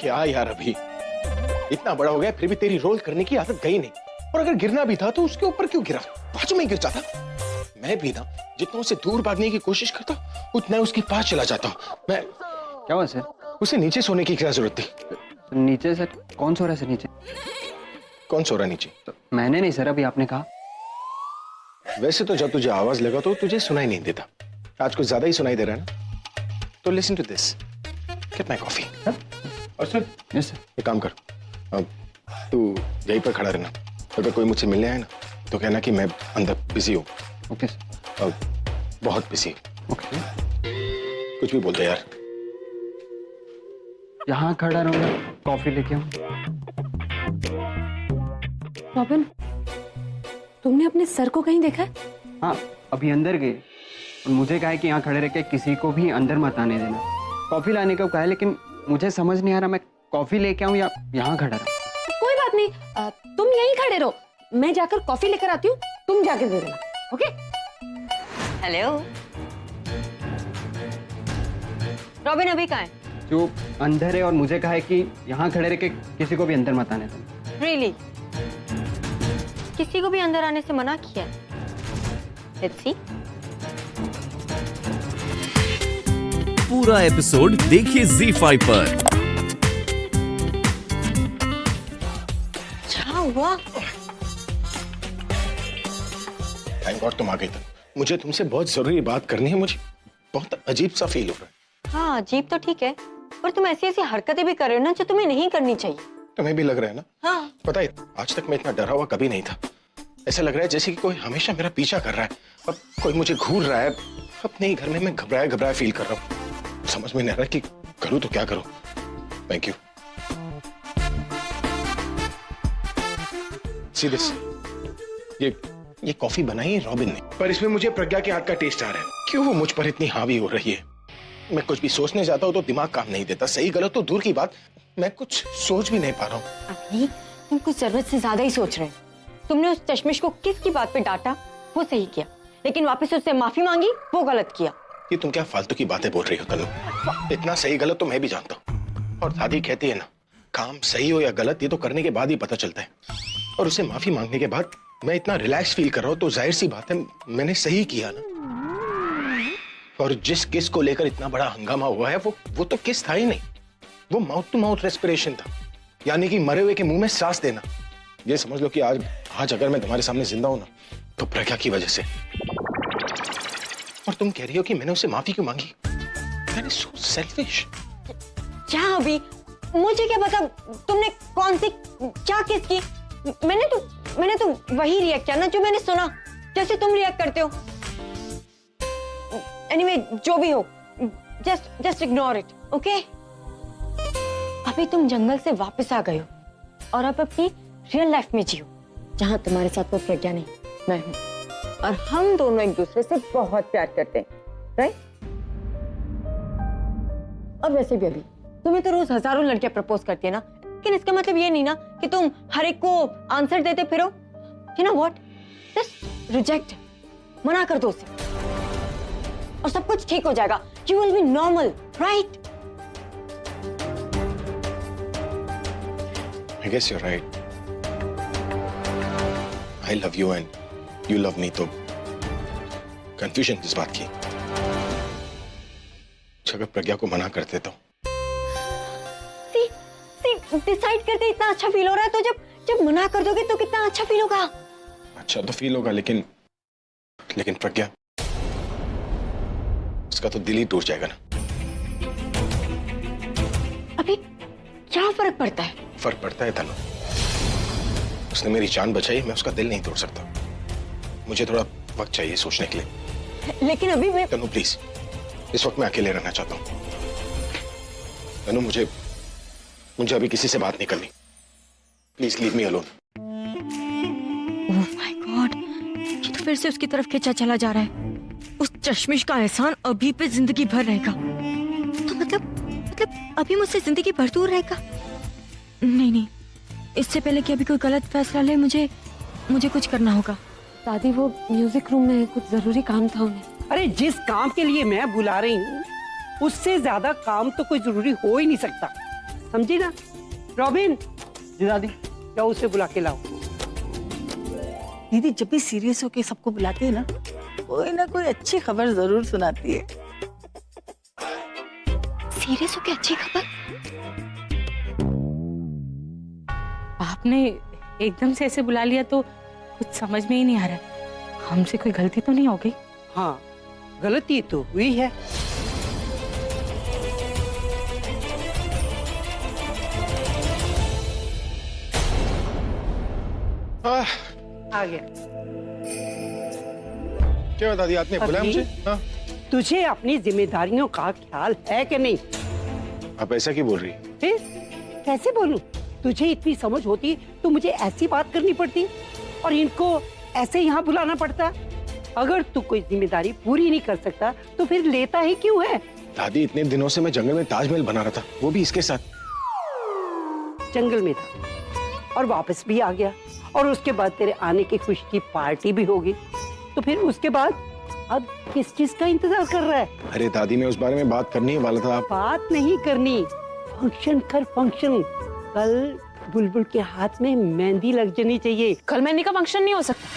क्या यार, अभी इतना बड़ा हो गया फिर भी तेरी रोल करने की आदत गई नहीं। और अगर गिरना भी था तो उसके ऊपर क्यों गिरा? बाजू में गिर जाता। मैं भी ना जितना उसे दूर भागने की कोशिश करता उतना उसके पास चला जाता हूँ। मैं क्या हुआ सर? उसे नीचे सोने की क्या जरूरत थी? तो नीचे सर? कौन सो रहा है सर नीचे? कौन सो रहा नीचे? तो मैंने नहीं सर, अभी आपने कहा। वैसे तो जब तुझे आवाज लगा तो तुझे सुनाई नहीं देता, आज कुछ ज्यादा ही सुनाई दे रहा है ना। तो listen to this, get my coffee. और सुन, यस सर। एक काम कर, तू यहीं पर खड़ा रहना। अगर कोई मुझसे मिलने आए ना तो कहना कि मैं अंदर बिजी हूँ। Okay sir. बहुत बिजी। ओके। कुछ भी बोल दे यार। यहाँ खड़ा रहूंगा, कॉफी लेके आऊँ। रॉबिन, तुमने अपने सर को कहीं देखा है? हाँ, अभी अंदर गए और मुझे कहा है कि यहाँ खड़े रह के किसी को भी अंदर मत आने देना। कॉफी लाने को कहा है, लेकिन मुझे समझ नहीं आ रहा मैं कॉफी लेके आऊँ या यहाँ खड़ा रहूँ। कोई बात नहीं, तुम यहीं खड़े रहो, मैं जाकर कॉफी लेकर आती हूँ, तुम जाके दे देना। ओके? हेलो रॉबिन, अभी कहाँ है? जो अंदर है और मुझे कहा है कि यहाँ खड़े रह के किसी को भी अंदर मत आने देना। रियली? किसी को भी अंदर आने से मना किया? Let's see. पूरा एपिसोड देखिए ZEE5 पर। क्या हुआ? थैंक गॉड तुम आ गई थी। मुझे तुमसे बहुत जरूरी बात करनी है। मुझे बहुत अजीब सा फील हो रहा है। हाँ, अजीब तो ठीक है, पर तुम ऐसी ऐसी हरकतें भी कर रहे हो ना जो तुम्हें नहीं करनी चाहिए। तुम्हें भी लग रहा है ना? हाँ। पता है, आज तक मैं इतना डरा हुआ कभी नहीं था। ऐसा लग रहा है जैसे कि कोई हमेशा मेरा पीछा कर रहा है। अब कोई मुझे घूर रहा है। अपने ही घर में मैं घबराया घबराया फील कर रहा हूँ। समझ में नहीं आ रहा कि करूँ तो क्या करूँ। Thank you. सी दिस, ये कॉफी बनाई है रॉबिन ने, पर इसमें मुझे प्रज्ञा के हाथ का टेस्ट आ रहा है। क्यों वो मुझ पर इतनी हावी हो रही है? मैं कुछ भी सोचने जाता हूँ तो दिमाग काम नहीं देता। सही गलत तो दूर की बात, मैं कुछ सोच भी नहीं पा रहा हूँ। अभी तुम कुछ जरूरत से ज्यादा ही सोच रहे हो। तुमने उस चश्मिश को किसकी बात पे डांटा वो सही किया, लेकिन वापस उससे माफी मांगी वो गलत किया। ये तुम क्या फालतू की बातें बोल रही हो तनु? इतना सही गलत तो मैं भी जानता हूँ। और दादी कहती है ना, काम सही हो या गलत ये तो करने के बाद ही पता चलता है। और उसे माफी मांगने के बाद मैं इतना रिलैक्स फील कर रहा हूँ तो जाहिर सी बात है मैंने सही किया ना। और जिस किस को लेकर इतना बड़ा हंगामा हुआ है वो तो किस था ही नहीं, वो माउथ टू माउथ रेस्पिरेशन था, यानी कि मरे हुए के मुंह में सांस देना। ये समझ लो कि आज अगर मैं तुम्हारे सामने जिंदा हूं ना तो प्रज्ञा की वजह से। और तुम कह रही हो कि मैंने उसे माफी क्यों मांगी? मैंने सो सेल्फिश। क्या अभी? मुझे क्या पता तुमने कौन सी क्या किस की। मैंने तो वही रिएक्ट किया ना जो मैंने सुना, जैसे तुम रिएक्ट करते हो। एनीवे, जो भी हो, जस्ट इग्नोर इट, ओके? अभी तुम जंगल से वापस आ गए हो और अब अपनी रियल लाइफ में जियो, जहां तुम्हारे साथ वो प्रज्ञा नहीं, मैं हूं। और हम दोनों एक दूसरे से बहुत प्यार करते हैं, राइट? और वैसे भी अभी तुम्हें तो रोज हजारों लड़कियां प्रपोज करती है ना, लेकिन इसका मतलब ये नहीं ना कि तुम हर एक को आंसर देते फिरो। You know what, just reject, मना कर दो उसे और सब कुछ ठीक हो जाएगा। You will be normal, right? I guess you're right. I love you and you love me, तो कंफ्यूजन किस बात की? अगर प्रज्ञा को मना कर देता हूँ। डिसाइड करते इतना अच्छा फील हो रहा है, तो जब मना कर दोगे तो कितना अच्छा फील होगा। अच्छा तो फील होगा, लेकिन प्रज्ञा, उसका तो दिल ही टूट जाएगा ना। अभी क्या फर्क पड़ता है? फर्क पड़ता है तनु। उसने मेरी जान बचाई, मैं उसका दिल नहीं तोड़ सकता। मुझे थोड़ा वक्त चाहिए सोचने के लिए। लेकिन अभी मैं तनु प्लीज, इस वक्त मैं अकेले रहना चाहता हूँ। तनु मुझे अभी किसी से बात नहीं करनी। Please leave me alone. Oh my God, ये तो फिर से उसकी तरफ खींचा चला जा रहा है। उस चश्मिश का एहसान अभी पे जिंदगी भर रहेगा। तो मतलब अभी मुझसे जिंदगी भर दूर रहेगा? नहीं, इससे पहले कि अभी कोई गलत फैसला ले, मुझे कुछ करना होगा। दादी, वो म्यूजिक रूम में कुछ जरूरी काम था उन्हें। अरे जिस काम के लिए मैं बुला रही हूँ उससे ज्यादा काम तो कोई जरूरी हो ही नहीं सकता। समझी ना? रॉबिन, जी दादी। जाओ उसे बुला के लाओ। दीदी जब भी सीरियस होके सबको बुलाती है ना कोई अच्छी खबर जरूर सुनाती है। सीरियस हो के अच्छी खबर? आपने एकदम से ऐसे बुला लिया तो कुछ समझ में ही नहीं आ रहा है। हमसे कोई गलती तो नहीं हो गई? हाँ, गलती तो हुई है। आ गया। क्या बता दिया आपने? बुलाया मुझे? हाँ? तुझे अपनी जिम्मेदारियों का ख्याल है कि नहीं? आप ऐसा क्यों बोल रही? फिर कैसे बोलूं? तुझे इतनी समझ होती तो मुझे ऐसी बात करनी पड़ती और इनको ऐसे यहाँ बुलाना पड़ता। अगर तू कोई जिम्मेदारी पूरी नहीं कर सकता तो फिर लेता ही क्यों है? दादी, इतने दिनों से मैं जंगल में ताजमहल बना रहा था, वो भी इसके साथ। जंगल में था और वापस भी आ गया और उसके बाद तेरे आने की खुशी की पार्टी भी होगी। तो फिर उसके बाद अब किस चीज का इंतजार कर रहा है? अरे दादी, मैं उस बारे में बात करने ही वाला था। बात नहीं करनी, फंक्शन कर फंक्शन। कल बुलबुल के हाथ में मेहंदी लग जानी चाहिए। कल मेहंदी का फंक्शन नहीं हो सकता।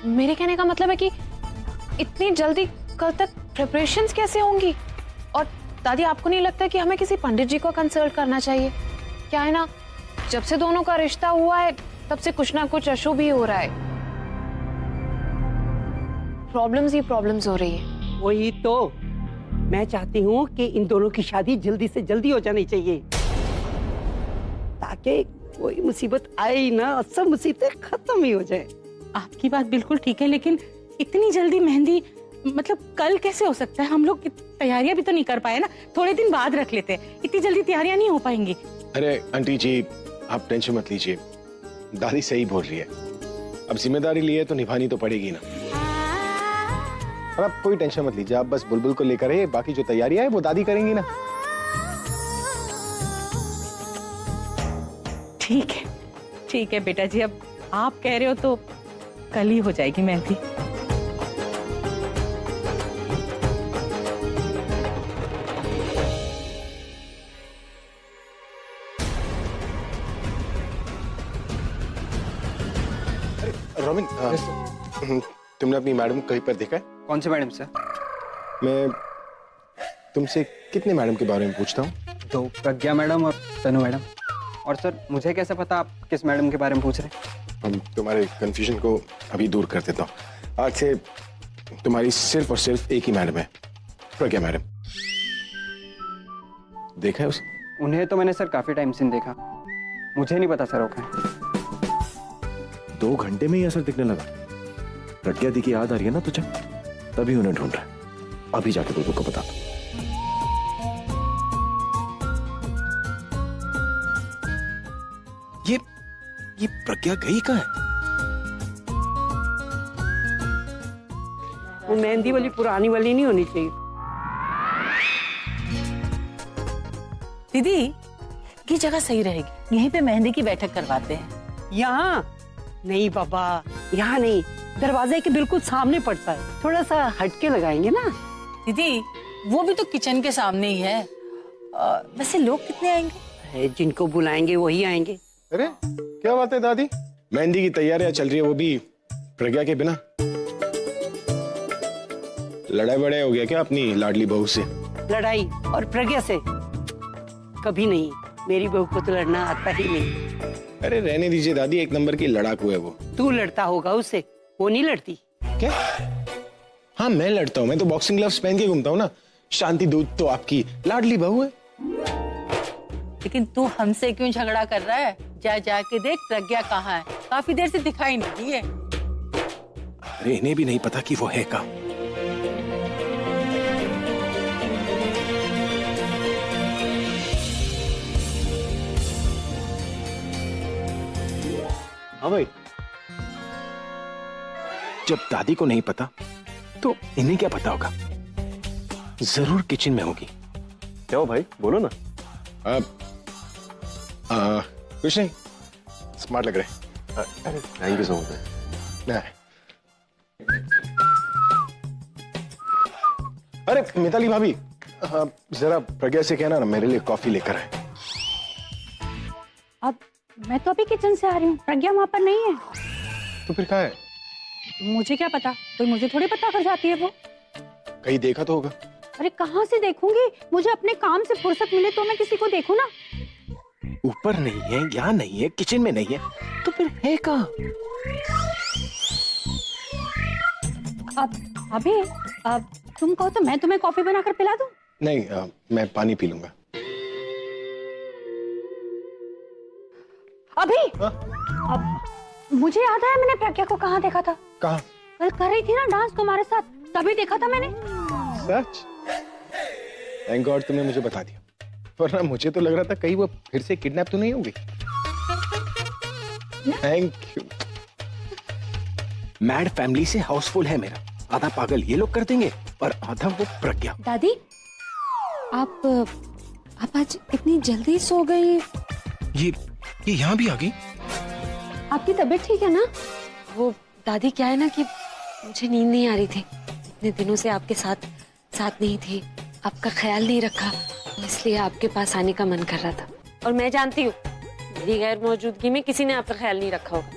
मेरे कहने का मतलब है कि इतनी जल्दी कल तक प्रिपरेशंस कैसे होंगी? और दादी, आपको नहीं लगता कि हमें किसी पंडित जी को कंसल्ट करना चाहिए? क्या है ना, जब से दोनों का रिश्ता हुआ है तब से कुछ ना कुछ अशुभ ही हो रहा है। प्रॉब्लम्स ही प्रॉब्लम्स हो रही है। वही तो मैं चाहती हूँ कि इन दोनों की शादी जल्दी से जल्दी हो जानी चाहिए ताकि कोई मुसीबत आए ही ना, सब मुसीबतें खत्म ही हो जाए। आपकी बात बिल्कुल ठीक है, लेकिन इतनी जल्दी मेहंदी मतलब कल कैसे हो सकता है? हम लोग तैयारियां भी तो नहीं कर पाए ना, थोड़े दिन बाद रख लेते हैं। इतनी जल्दी तैयारियां नहीं हो पाएंगी। अरे आंटी जी, आप टेंशन मत लीजिए, दादी सही बोल रही है। अब जिम्मेदारी ली है तो निभानी तो पड़ेगी ना। और आप कोई टेंशन मत लीजिए, आप बस बुलबुल को लेकर आइए, बाकी जो तैयारियां है वो दादी करेंगी ना। ठीक है बेटा जी, अब आप कह रहे हो तो कल ही हो जाएगी मेहंदी। रॉबिन, तुमने अपनी मैडम को कहीं पर देखा है? कौन से मैडम सर? मैं तुमसे कितने मैडम के बारे में पूछता हूँ? तो प्रज्ञा मैडम और तनु मैडम। और सर मुझे कैसे पता आप किस मैडम के बारे में पूछ रहे हैं? हम तुम्हारे कंफ्यूजन को अभी दूर कर देता हूँ। आज से तुम्हारी सिर्फ और सिर्फ एक ही मैडम है, प्रज्ञा मैडम। देखा है उसे? उन्हें तो मैंने सर काफी टाइम से नहीं देखा, मुझे नहीं पता सर वो कहाँ है। 2 घंटे में ही असर दिखने लगा। प्रज्ञा दी की याद आ रही है ना तुझे, तभी उन्हें ढूंढ रहा है। अभी जाके बुलबुल को बता। ये प्रज्ञा गई कहाँ है? वो मेहंदी वाली पुरानी वाली नहीं होनी चाहिए। दीदी ये जगह सही रहेगी, यहीं पे मेहंदी की बैठक करवाते हैं। यहाँ नहीं बाबा, यहाँ नहीं, दरवाजे के बिल्कुल सामने पड़ता है, थोड़ा सा हटके लगाएंगे ना। दीदी वो भी तो किचन के सामने ही है। वैसे लोग कितने आएंगे? जिनको बुलाएंगे वही आएंगे। अरे क्या बात है दादी, मेहंदी की तैयारियां चल रही है, वो भी प्रज्ञा के बिना। लड़ाई बड़ाई हो गया क्या अपनी लाडली बहू से? लड़ाई और प्रज्ञा से कभी नहीं, मेरी बहू को तो लड़ना आता ही नहीं। अरे रहने दीजिए दादी, एक नंबर की लड़ाकू है वो। तू लड़ता होगा उससे, वो नहीं लड़ती। क्या? हाँ मैं लड़ता हूँ, मैं तो बॉक्सिंग ग्लव्स पहन के घूमता हूँ ना। शांति दूत तो आपकी लाडली बहू है। लेकिन तू हमसे क्यों झगड़ा कर रहा है? जा जाके देख प्रज्ञा कहाँ है, काफी देर से दिखाई नहीं दी है। अरे इन्हें भी नहीं पता कि वो है कहाँ। हाँ भाई, जब दादी को नहीं पता तो इन्हें क्या पता होगा? जरूर किचन में होगी। क्या हो भाई, बोलो ना। कुछ नहीं, स्मार्ट लग रहे हैं। Thank you so much. अरे मिताली भाभी, जरा प्रज्ञा से कहना ना मेरे लिए कॉफी लेकर आए। अब मैं तो अभी किचन से आ रही हूँ, प्रज्ञा वहां पर नहीं है। तो फिर कहाँ है? मुझे क्या पता, कोई मुझे थोड़ी पता कर जाती है वो। कहीं देखा तो होगा। अरे कहाँ से देखूंगी, मुझे अपने काम से फुर्सत मिले तो मैं किसी को देखूं ना। ऊपर नहीं है, यहाँ नहीं है, किचन में नहीं है, तो फिर है कहाँ? अब तुम कहो तो मैं तुम्हें कॉफी बनाकर पिला दूं? नहीं, मैं पानी पी लूंगा। अब मुझे याद आया, मैंने प्रज्ञा को कहाँ देखा था। कहाँ? कल कर रही थी ना डांस तुम्हारे साथ, तभी देखा था मैंने। सच? थैंक गॉड तुमने मुझे बता दिया, वरना मुझे तो लग रहा था कहीं वो फिर से किडनैप तो नहीं हो गई। Thank you. मैड फैमिली से हाउसफुल है मेरा, आधा पागल ये लोग कर देंगे और आधा वो प्रज्ञा। दादी, आप आज इतनी जल्दी सो गई? ये यहाँ भी आ गई? आपकी तबीयत ठीक है ना? वो दादी क्या है ना कि मुझे नींद नहीं आ रही थी, इतने दिनों से आपके साथ नहीं थी, आपका ख्याल नहीं रखा, इसलिए आपके पास आने का मन कर रहा था। और मैं जानती हूँ मेरी गैर मौजूदगी में किसी ने आपका ख्याल नहीं रखा होगा,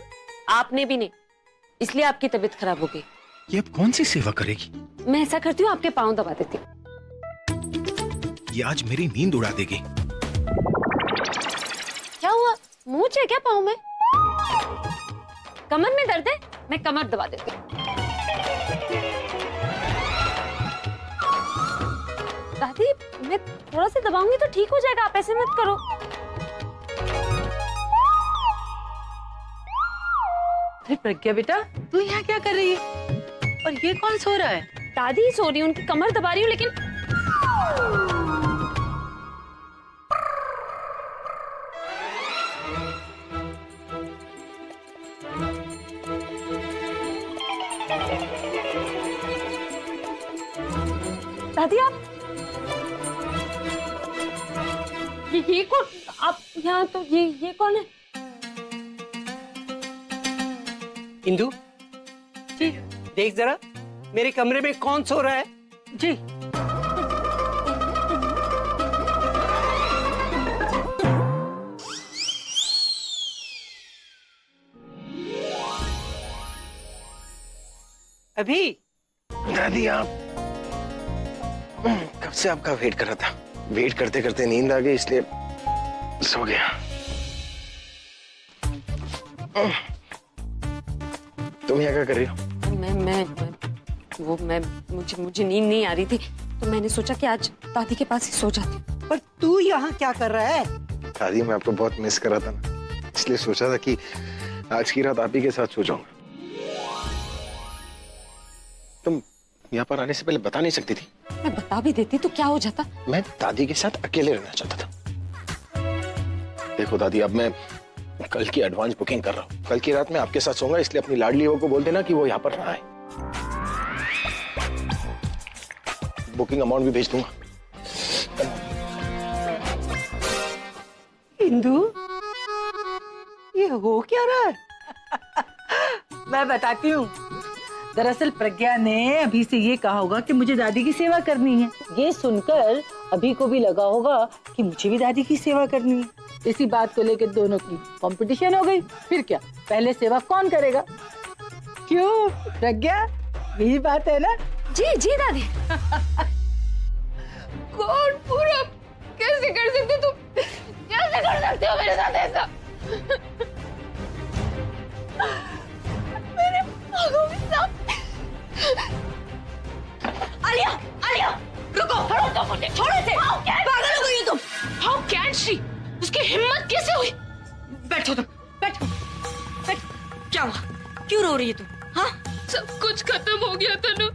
आपने भी नहीं, इसलिए आपकी तबीयत खराब हो गई। ये अब कौन सी सेवा करेगी? मैं ऐसा करती हूँ, आपके पाँव दबा देती हूँ। ये आज मेरी नींद उड़ा देगी। क्या हुआ, मुंह है क्या पाँव में? कमर में दर्द है, मैं कमर दबा देती हूँ। दादी, मैं थोड़ा सा दबाऊंगी तो ठीक हो जाएगा, आप ऐसे मत करो। अरे प्रज्ञा बेटा, तू यहाँ क्या कर रही है? और ये कौन सो रहा है? दादी सो रही हूँ, उनकी कमर दबा रही हूँ, लेकिन दादी आप ये कौन? आप यहाँ तो ये कौन है? इंदु जी, देख जरा मेरे कमरे में कौन सो रहा है। जी। अभी दादी आप, कब से आपका वेट कर रहा था, वेट करते करते नींद आ गई इसलिए सो गया। तुम यहाँ क्या कर रही हो? मुझे नींद नहीं आ रही थी, तो मैंने सोचा कि आज दादी के पास ही सो जाती हूँ। पर तू यहाँ क्या कर रहा है? दादी मैं आपको बहुत मिस कर रहा था ना, इसलिए सोचा था कि आज की रात आप ही के साथ सो जाऊंगा। तुम यहाँ पर आने से पहले बता नहीं सकती थी? मैं बता भी देती तो क्या हो जाता? मैं दादी के साथ अकेले रहना चाहता था। देखो दादी, अब मैं कल की एडवांस बुकिंग कर रहा हूँ, कल की रात में आपके साथ सोऊंगा, इसलिए अपनी लाडली को बोल देना कि वो यहाँ पर ना आए। बुकिंग अमाउंट भी भेज दूंगा। इंदु, ये हो क्या रहा है? मैं बताती हूँ। दरअसल प्रज्ञा ने अभी से ये कहा होगा कि मुझे दादी की सेवा करनी है। ये सुनकर अभी को भी लगा होगा कि मुझे भी दादी की सेवा करनी है। इसी बात को लेकर दोनों की कंपटीशन हो गई। फिर क्या, पहले सेवा कौन करेगा? क्यों प्रज्ञा, यही बात है ना? जी जी दादी। कौन पूरा कैसे कर सकते तुम? कैसे कर सकते हो मेरे साथ ऐसा? मेरे आंखों में सांप। आलिया, आलिया, रुको, छोड़ो तो मुझे, छोड़ो इसे। पागल हो गई हो तुम? How can she? उसकी हिम्मत कैसे हुई? बैठो तुम, बैठो, बैठो। क्या हुआ? क्यों रो रही है तुम? हाँ? सब कुछ खत्म हो गया तनु,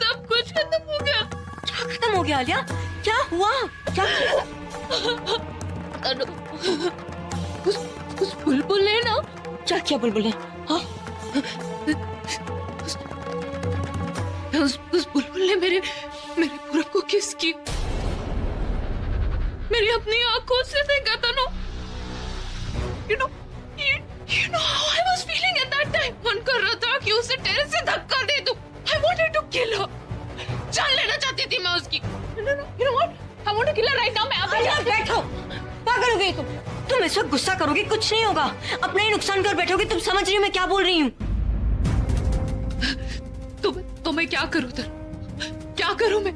सब कुछ खत्म हो गया। क्या खत्म हो गया आलिया? क्या हुआ? क्या? तनु, उस बुलबुल ने ना। क्या किया बुलबुल ने? हाँ? उस बुलबुल ने मेरे पूरब को किस की, मेरी अपनी आंखों से देखा तनु। You know, You know how I was feeling at that time. मन कर रहा था कि उसे टेरेस से धक्का दे दूं. I wanted to kill her. जान लेना चाहती थी मैं उसकी. No, you know what? I want to kill her right now. मैं अभी बैठो, पागल हो गई तुम इस वक्त गुस्सा करोगी, कुछ नहीं होगा, अपना ही नुकसान कर बैठोगी। तुम समझ रही हो मैं क्या बोल रही हूँ? तो मैं क्या करूँ तर? क्या करूँ मैं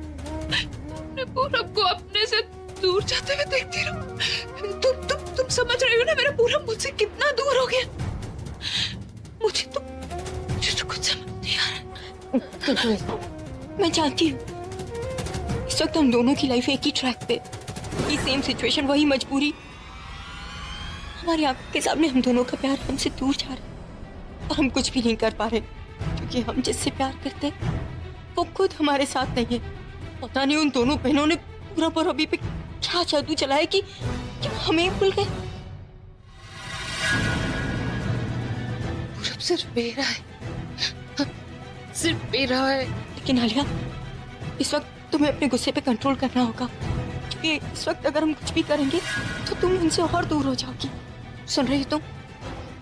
पूरब को अपने से दूर जाते हुए देखती रहूं? तुम समझ रही हो ना मेरा पूरब मुझसे कितना दूर हो गया? मुझे तो कुछ समझ नहीं आ रहा। मैं जानती हूँ इस वक्त हम दोनों की लाइफ एक ही ट्रैक पे, ये सेम सिचुएशन, वही मजबूरी, हमारी आंखों के सामने हम दोनों का प्यार हमसे दूर जा रहा है और हम कुछ भी नहीं कर पा रहे क्योंकि हम जिससे प्यार करते हैं वो खुद हमारे साथ नहीं है। पता नहीं उन दोनों बहनों ने पूरा पर अभी पे क्या जादू चलाया कि हमें भूल गए। पूरब सिर्फ मेरा है, सिर्फ मेरा है। लेकिन आलिया, इस वक्त तुम्हें अपने गुस्से पे कंट्रोल करना होगा क्योंकि इस वक्त अगर हम कुछ भी करेंगे तो तुम उनसे और दूर हो जाओगी। सुन रही हो तुम?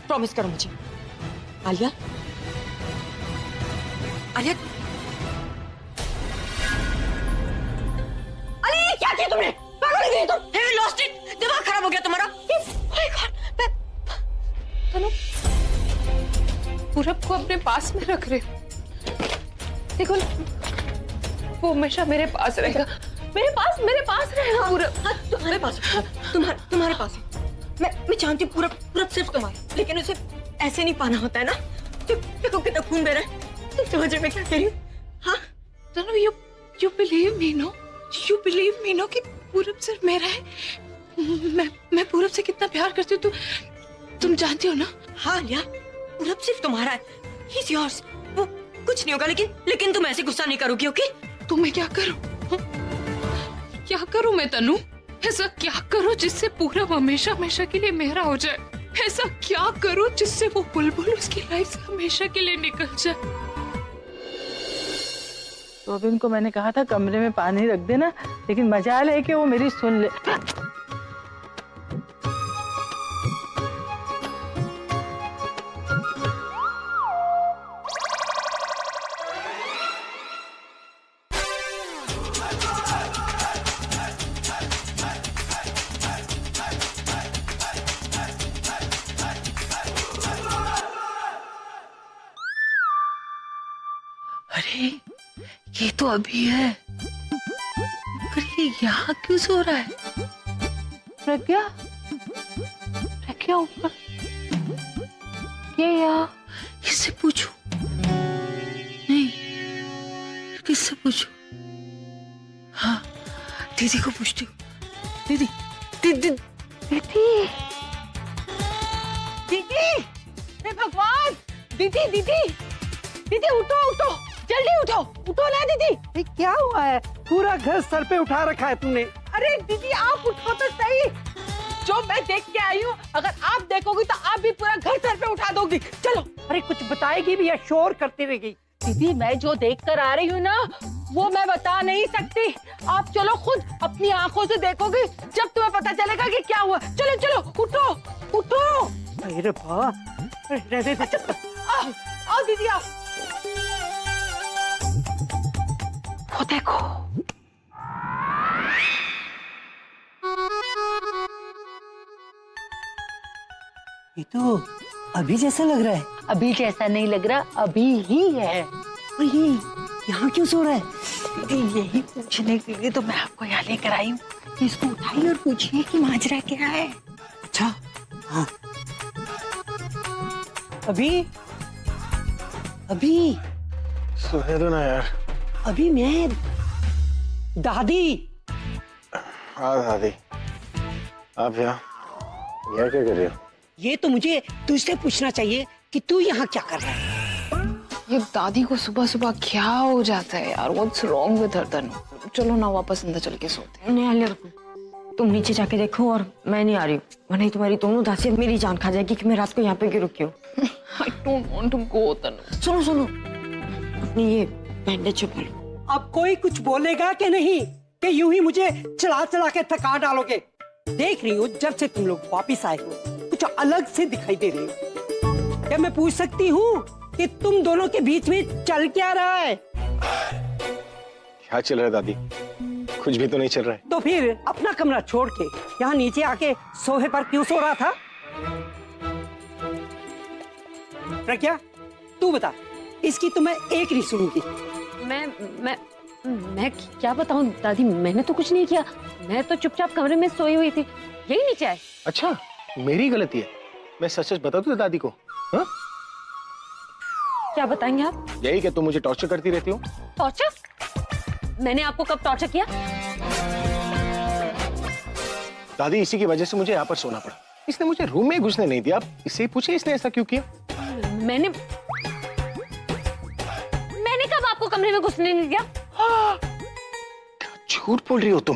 प्रॉमिस करो मुझे। आलिया, आलिया, आलिया, क्या किया तुमने? पागल हो गई तुम? Have you lost it? दिमाग खराब हो गया तुम्हारा? Oh my God, तनु, पूरब को अपने पास में रख रहे हो। देखो वो हमेशा मेरे पास रहेगा, मेरे पास रहेगा पूरब। तुम्हारे पास, तुम्हारे पास। मैं जानती हूँ पूरब सिर्फ तुम्हारा, लेकिन उसे ऐसे नहीं पाना होता है ना। देखो कितना खून बह रहा है। तुम समझ रहे मैं क्या कह रही हूँ? हाँ तनु, you believe me no कि पूरब सिर्फ मेरा है। मैं पूरब से कितना प्यार करती हूँ तुम जानती हो ना? हाँ लिया, पूरब सिर्फ तुम्हारा है। He's yours। वो कुछ नहीं होगा, लेकिन तुम ऐसे गुस्सा नहीं करोगी, ओके? तो मैं क्या करूं? क्या करूं मैं तनु? ऐसा क्या करूं जिससे पूरब हमेशा के लिए मेरा हो जाए? ऐसा क्या करूं जिससे वो बुलबुल उसकी लाइफ से हमेशा के लिए निकल जाए? तो अभी उनको मैंने कहा था कमरे में पानी रख देना, लेकिन मजाल है कि वो मेरी सुन ले। अरे ये तो अभी है, पर ये यहाँ क्यों सो रहा है? प्रज्ञा ऊपर, ये यहाँ इससे पूछूं? नहीं, किससे पूछूं? हाँ, दीदी को पूछती हूँ। दीदी, भगवान, दीदी उठो, जल्दी उठो ना दीदी। क्या हुआ है? पूरा घर सर पे उठा रखा है तूने। अरे दीदी आप उठो तो सही, जो मैं देख के आई हूँ अगर आप देखोगी तो आप भी पूरा घर सर पे उठा दोगी। चलो। अरे कुछ बताएगी भी या शोर करती रहेगी? दीदी मैं जो देख कर आ रही हूँ ना वो मैं बता नहीं सकती, आप चलो खुद अपनी आंखों से देखोगी जब तुम्हें पता चलेगा कि क्या हुआ। चलो उठो। अरे बा, आओ दीदी आओ। वो देखो, ये तो अभी जैसा लग रहा है। अभी जैसा नहीं लग रहा, अभी ही है। और ये यहाँ क्यों सो रहा है? दीदी यही पूछने के लिए तो मैं आपको यहाँ लेकर आई हूँ। इसको उठाइए और पूछिए कि माजरा क्या है। अच्छा हाँ, अभी सोने दो ना यार। अभी मैं दादी। हाँ दादी, आप यहाँ क्या कर रही हो? ये तो मुझे तुझसे पूछना चाहिए कि तू यहाँ क्या कर रहा है? ये दादी को सुबह क्या हो जाता है यार? What's wrong with her तनु? चलो ना वापस अंदर चल के सोते हैं। नहीं आलिया रुको, तुम नीचे जाके देखो और मैं नहीं आ रही हूँ, वरना तुम्हारी दोनों दासियां मेरी जान खा जाएगी कि मैं रात को यहाँ पे क्यों रुकी हूँ। I don't want to go तनु। सुनो, अपनी ये बैंडेज छुपा लो। अब कोई कुछ बोलेगा कि नहीं कि यूं ही मुझे चला के थका डालोगे? देख रही हूँ जब से तुम लोग वापिस आए हो कुछ अलग से दिखाई दे रही हो। क्या मैं पूछ सकती हूँ कि तुम दोनों के बीच में चल क्या रहा है? क्या चल रहा है दादी? कुछ भी तो नहीं चल रहा है। तो फिर अपना कमरा छोड़ के यहाँ नीचे आके सोफे पर क्यों सो रहा था? प्रज्ञा, तू बता, इसकी तो मैं एक नहीं सुनूंगी। मैं क्या बताऊं दादी, मैंने तो कुछ नहीं किया। मैं तो चुपचाप कमरे में सोई हुई थी, यही नीचे आए। अच्छा, मेरी गलती है। मैं सच सच बता दूं दादी को? हाँ? क्या बताएंगे आप? यही कि तुम मुझे टॉर्चर करती रहती हो। टॉर्चर? मैंने आपको कब टॉर्चर किया? दादी, इसी की वजह से मुझे यहाँ पर सोना पड़ा। इसने मुझे रूम में घुसने नहीं दिया। आप इससे ही पूछे इसने ऐसा क्यों किया? मैंने कब आपको कमरे में घुसने नहीं दिया? क्या झूठ बोल रही हो तुम?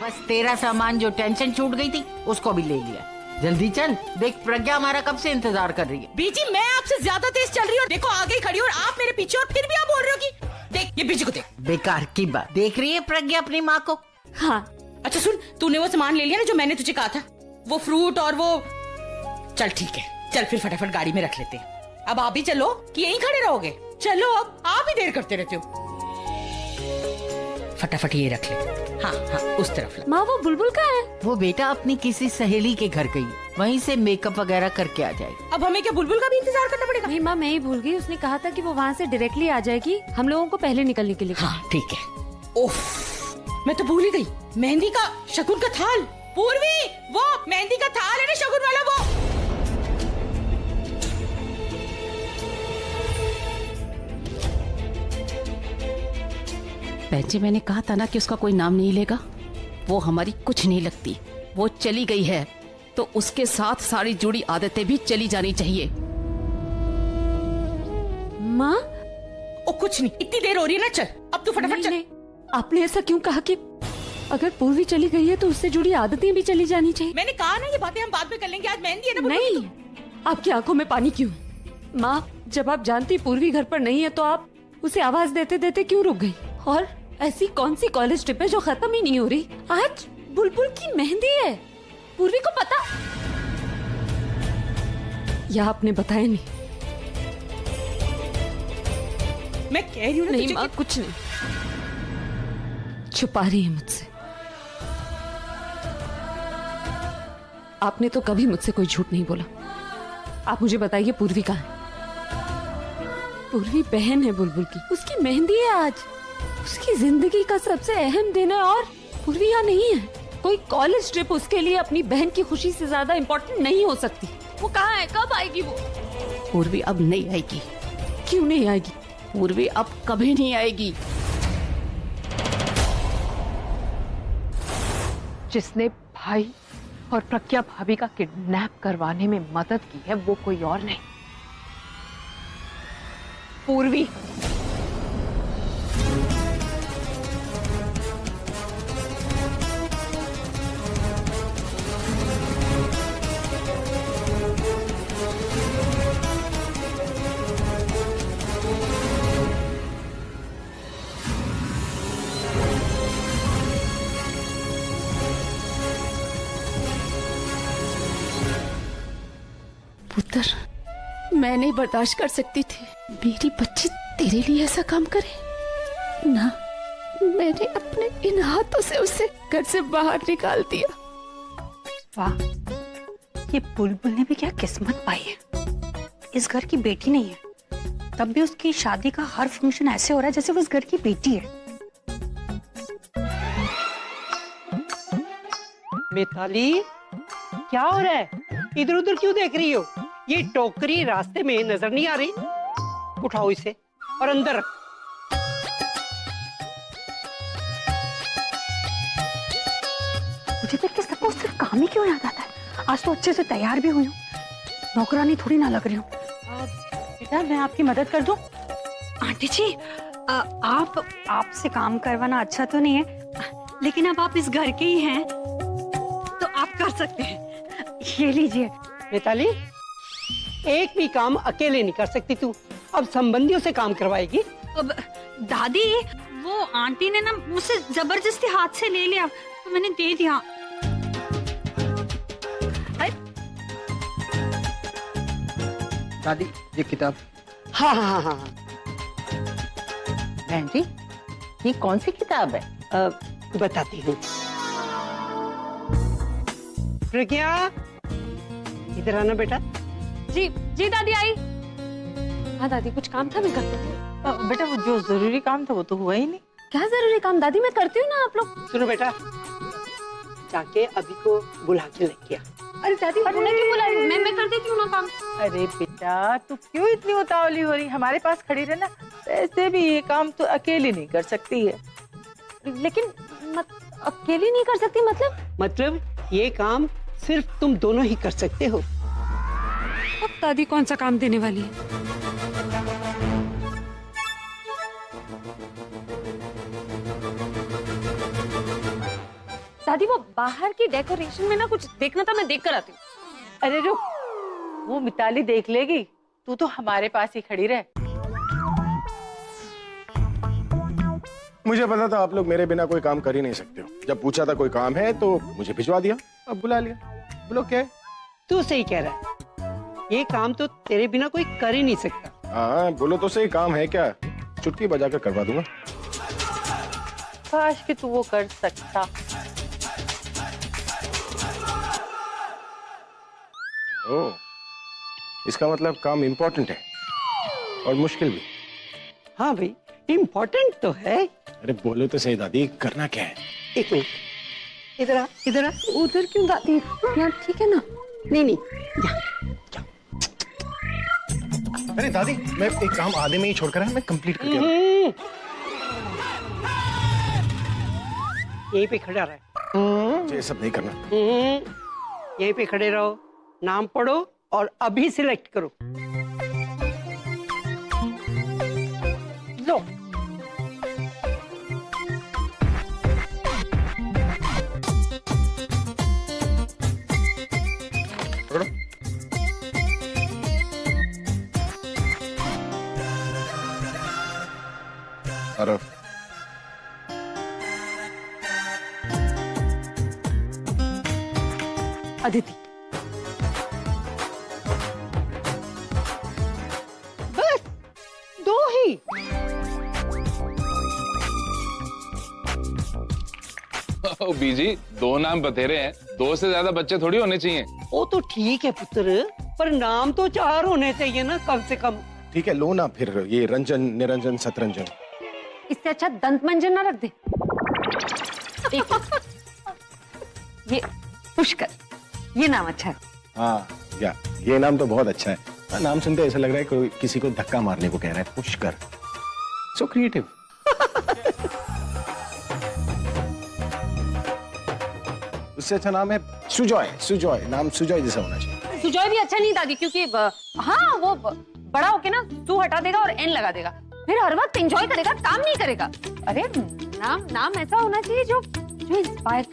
बस तेरा सामान जो टेंशन छूट गई थी उसको भी ले लिया। जल्दी चल, देख प्रज्ञा हमारा कब से इंतजार कर रही है। बीजी, मैं आपसे ज्यादा तेज चल रही हूँ, देखो आगे खड़ी और आप मेरे पीछे, और फिर भी आप बोल रहे हो कि देख ये बीजी को देख। बेकार की बात। देख रही है प्रज्ञा अपनी माँ को? हाँ, अच्छा सुन, तूने वो सामान ले लिया ना जो मैंने तुझे कहा था, वो फ्रूट और वो। चल ठीक है, चल फिर फटाफट गाड़ी में रख लेते हैं। अब आप ही चलो कि यहीं खड़े रहोगे? चलो, अब आप ही देर करते रहते हो। फटाफट ये रख ले। हाँ हाँ, उस तरफ। माँ, वो बुलबुल कहाँ है? वो बेटा अपनी किसी सहेली के घर गई, वहीं से मेकअप वगैरह करके आ जाएगी। अब हमें क्या बुलबुल का भी इंतजार करना पड़ेगा? नहीं माँ, मैं ही भूल गई। उसने कहा था कि वो वहाँ से डायरेक्टली आ जाएगी, हम लोगों को पहले निकलने के लिए। हाँ ठीक है। ओफ, मैं तो भूल ही गई। मेहंदी का शगुन का थाल। पूर्वी, वो मेहंदी का थाल है ना शगुन वाला, वो। बहन, मैंने कहा था ना कि उसका कोई नाम नहीं लेगा। वो हमारी कुछ नहीं लगती। वो चली गई है तो उसके साथ सारी जुड़ी आदतें भी चली जानी चाहिए। माँ, ओ कुछ नहीं, इतनी देर हो रही है ना, चल अब तू फटाफट चल। आपने ऐसा क्यों कहा कि अगर पूर्वी चली गई है तो उससे जुड़ी आदतें भी चली जानी चाहिए? मैंने कहा ना ये बातें हम बाद में कर लेंगे, आज मेहंदी है ना। नहीं, आपकी आंखों में पानी क्यों? माँ, जब आप जानती पूर्वी घर पर नहीं है तो आप उसे आवाज देते देते क्यों रुक गई? और ऐसी कौन सी कॉलेज ट्रिप है जो खत्म ही नहीं हो रही? आज बुलबुल की मेहंदी है, पूर्वी को पता? या आपने बताया नहीं? मैं कह रही हूँ ना नहीं माँ, कुछ नहीं छुपा रही है मुझसे। आपने तो कभी मुझसे कोई झूठ नहीं बोला। आप मुझे बताइए, पूर्वी कहाँ है? पूर्वी बहन है बुलबुल की, उसकी मेहंदी है आज, उसकी जिंदगी का सबसे अहम दिन है, और पूर्वी यहाँ नहीं है। कोई कॉलेज ट्रिप उसके लिए अपनी बहन की खुशी से ज्यादा इम्पोर्टेंट नहीं हो सकती। वो कहाँ है? कब आएगी वो? पूर्वी अब नहीं आएगी। क्यों नहीं आएगी? पूर्वी अब कभी नहीं आएगी। जिसने भाई और प्रज्ञा भाभी का किडनैप करवाने में मदद की है वो कोई और नहीं, पूर्वी। पुत्र, मैं नहीं बर्दाश्त कर सकती थी मेरी बच्ची तेरे लिए ऐसा काम करे ना। मैंने अपने इन हाथों से उसे घर से बाहर निकाल दिया। वाह, ये बुलबुल ने भी क्या किस्मत पाई है। इस घर की बेटी नहीं है, तब भी उसकी शादी का हर फंक्शन ऐसे हो रहा है जैसे वो इस घर की बेटी है। मिताली, क्या हो रहा है? इधर उधर क्यों देख रही हो? ये टोकरी रास्ते में नजर नहीं आ रही? उठाओ इसे और अंदर रखो। मुझे देख के सबको सिर्फ काम ही क्यों याद आता है? आज तो अच्छे से तैयार भी हुई हूँ, नौकरानी थोड़ी ना लग रही हूँ। बेटा, मैं आपकी मदद कर दूं? आंटी जी, आप आपसे काम करवाना अच्छा तो नहीं है, लेकिन अब आप इस घर के ही हैं तो आप कर सकते हैं। ये लीजिए। मिताली, एक भी काम अकेले नहीं कर सकती तू, अब संबंधियों से काम करवाएगी। अब दादी, वो आंटी ने ना मुझसे जबरदस्ती हाथ से ले लिया तो मैंने दे दिया। दादी ये किताब। हाँ हाँ हाँ हाँ। बहन जी, ये कौन सी किताब है? बताती हूँ। प्रज्ञा, इधर आना बेटा। जी जी दादी आई। हाँ दादी, कुछ काम था मैं करती हूँ। बेटा वो जो जरूरी काम था वो तो हुआ ही नहीं। क्या जरूरी काम दादी, मैं करती हूँ ना, आप लोग। सुनो बेटा, जाके अभी को बुला के लेके आ। अरे दादी उन्हें क्यों बुला रही? मैं कर देती हूँ ना काम। अरे बेटा तू क्यों इतनी उतावली हो रही? हमारे पास खड़ी रहना। ऐसे भी ये काम तो अकेली नहीं कर सकती है। लेकिन अकेली नहीं कर सकती मतलब ये काम सिर्फ तुम दोनों ही कर सकते हो। अब दादी कौन सा काम देने वाली है? दादी वो बाहर की डेकोरेशन में ना कुछ देखना था, मैं देख कर आती हूँ। अरे रुक, वो मिताली देख लेगी, तू तो हमारे पास ही खड़ी रह। मुझे पता था आप लोग मेरे बिना कोई काम कर ही नहीं सकते हो। जब पूछा था कोई काम है तो मुझे भिजवा दिया, अब बुला लिया। बोलो क्या है? तू सही कह रहा है, ये काम तो तेरे बिना कोई कर ही नहीं सकता। हाँ बोलो तो सही, काम है क्या? चुटकी बजाकर करवा दूंगा। काश कि तू वो कर सकता। ओह, इसका मतलब काम इम्पोर्टेंट है और मुश्किल भी। हाँ भाई, इम्पोर्टेंट तो है। अरे बोलो तो सही दादी, करना क्या है? एक मिनट, इधर आ, इधर आ। उधर क्यों दादी? यार ठीक है ना? नहीं अरे दादी, मैं एक काम आधे में ही छोड़कर मैं कंप्लीट करके आऊं। यहीं पे खड़ा रहे। मुझे ये सब नहीं करना। यहीं पे खड़े रहो, नाम पढ़ो और अभी सिलेक्ट करो। लो। पकड़ो। अरफ। अदिति। बस दो ही। बीजी, दो नाम बतेरे हैं, दो से ज्यादा बच्चे थोड़ी होने चाहिए। वो तो ठीक है पुत्र, पर नाम तो 4 होने चाहिए ना कम से कम। ठीक है, लो ना फिर ये रंजन, निरंजन, सतरंजन। इससे अच्छा दंत मंजन ना रख दे। ये पुष्कर, ये नाम अच्छा है। हाँ या ये नाम तो बहुत अच्छा है। हाँ, नाम सुनते ऐसा लग रहा है कोई किसी को धक्का मारने को कह रहा है। Pushkar, so creative. उससे अच्छा नाम है सुजॉय। सुजॉय, नाम सुजॉय जैसा होना चाहिए। सुजॉय भी अच्छा नहीं दादी, क्योंकि हाँ वो बड़ा होके ना सू हटा देगा और एन लगा देगा, फिर हर वक्त एंजॉय करेगा, काम नहीं करेगा। अरे नाम ऐसा होना चाहिए जो इंस्पायर,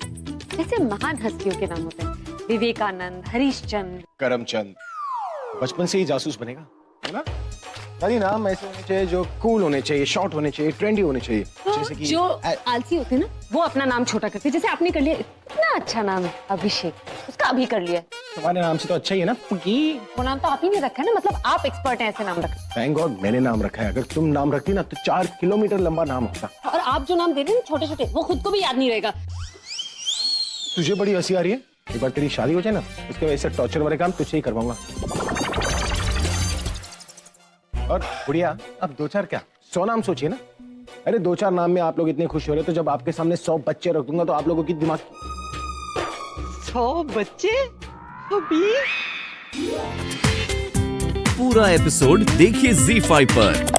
जैसे महान हस्तियों के नाम होते हैं, विवेकानंद, हरीशचंद्र, करमचंद। बचपन से ही जासूस बनेगा, है ना? दादी नाम ऐसे होने चाहिए जो कूल होने चाहिए, शॉर्ट होने चाहिए, ट्रेंडी होने चाहिए। जैसे कि जो आलसी होते हैं ना, वो अपना नाम छोटा करते हैं। जैसे आपने कर लिया, इतना अच्छा नाम है अभिषेक, उसका अभी कर लिया। तुम्हारे नाम से तो अच्छा ही है ना? वो नाम तो आप ही ने रखा है ना, मतलब आप एक्सपर्ट हैं ऐसे नाम रखने। थैंक गॉड मैंने नाम रखा है। अगर तुम नाम रखती ना तो 4 किलोमीटर लंबा नाम होता। और आप जो नाम दे रहे हैं छोटे छोटे, वो खुद को भी याद नहीं रहेगा। तुझे बड़ी हंसी आ रही है? एक बार तेरी शादी हो जाए ना, उसके वजह से टॉर्चर वाले काम तुझसे ही करवाऊंगा। और बुढ़िया, अब 2-4 क्या 100 नाम सोचिए ना। अरे 2-4 नाम में आप लोग इतने खुश हो रहे, तो जब आपके सामने 100 बच्चे रख दूंगा तो आप लोगों की दिमाग 100 बच्चे तो 20। पूरा एपिसोड देखिए ZEE5 पर।